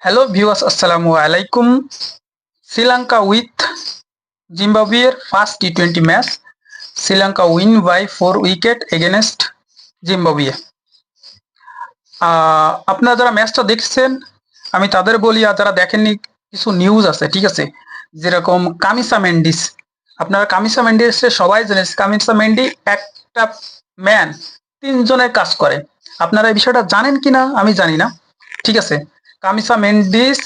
Hello viewers, আসসালামু আলাইকুম। Sri Lanka with জিম্বাবুয়ের ফার্স্ট টি-20 match. Sri Lanka win by 4 wicket against Zimbabwe. আপনারা যারা ম্যাচটা দেখছেন আমি তাদের বলি, আর যারা দেখেননি কিছু নিউজ আছে, ঠিক আছে? যেরকম কামিসা মেন্ডিস, আপনারা কামিসা মেন্ডিসের সবাই জানেন কামিসা মেন্ডি একটা ম্যান তিনজনের কাজ করে। আপনারা এই বিষয়টা জানেন কিনা আমি জানি না, ঠিক আছে? কামিসা মেন্ডিস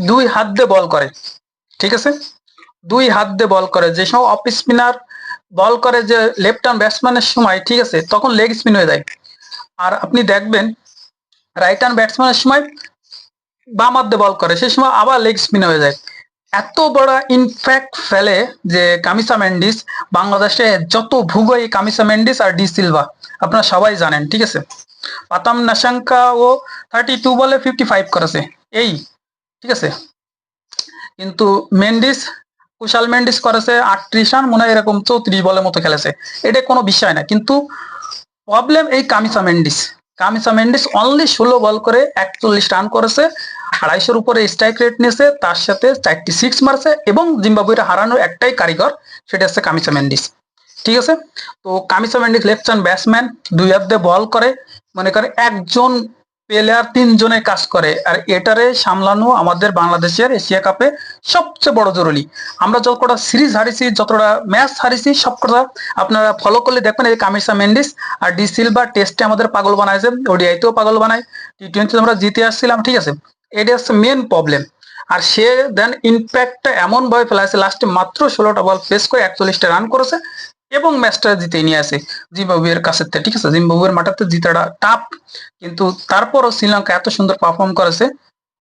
দুই হাত দিয়ে বল করে, ঠিক আছে? দুই হাত দিয়ে বল করে। যে সব অফ স্পিনার বল করে যে লেফট হ্যান্ড ব্যাটসম্যানের সময়, ঠিক আছে, তখন লেগ স্পিন হয়ে যায়। আর আপনি দেখবেন রাইট হ্যান্ড ব্যাটসম্যানের সময় বাম হাত দিয়ে বল করে, সেই সময় আবার লেগ স্পিন হয়ে যায়। এত বড় ইনফ্যাক্ট ফেলে যে কামিসা মেন্ডিস, বাংলাদেশে যত ভুগো এই কামিসা মেন্ডিস আর ডি সিলভা, আপনারা সবাই জানেন, ঠিক আছে? পাতাম নাসাঙ্কা ও 32 বলে 55 করেছে এই, ঠিক আছে? কিন্তু মেন্ডিস, কুশাল মেন্ডিস করেছে 38 রান, মনে হয় এরকম 34 বলের মতো খেলেছে। এটা কোনো বিষয় না, কিন্তু প্রবলেম এই কামিসা মেন্ডিস। কামিসা মেন্ডিস অনলি 16 বল করে 41 রান করেছে, 250-এর উপরে স্ট্রাইক রেট নিয়েছে, তার সাথে 4টি সিক্স মারছে এবং জিম্বাবুয়ের হারানোর একটাই কারিগর, সেটা হচ্ছে কামিসা মেন্ডিস, ঠিক আছে? তো কামিসা মেন্ডিস লেফট হ্যান্ড ব্যাটসম্যান, দুই হাত দিয়ে বল করে, মনে করে একজন প্লেয়ার তিনজনে কাজ করে। আর এটারে সামলানো আমাদের বাংলাদেশের এশিয়া কাপে সবচেয়ে বড় জরুরি। আমরা যতটা সিরিজ হারিয়েছি, যতটা ম্যাচ হারিয়েছি, সবকটা আপনারা ফলো করলে দেখবেন এই কামিসা মেন্ডিস আর ডি সিলভা টেস্টে আমাদের পাগল বানাইছে, ওডিআইতেও পাগল বানায়, টি-20 আমরা জিতে আসছিলাম, ঠিক আছে? এটা হচ্ছে মেন প্রবলেম। আর সে দেন ইম্প্যাক্টটা এমন ভাবে ফেলাইছে, লাস্টে মাত্র 16টা বল ফেস করে 41টা রান করেছে এবং ম্যাচটা জিতে নিয়ে আসে জিম্বাবুয়ের কাছে, ঠিক আছে? জিম্বাবুয়ের মাঠে জিতাটা টাফ, কিন্তু তারপরও শ্রীলঙ্কা এত সুন্দর পারফর্ম করেছে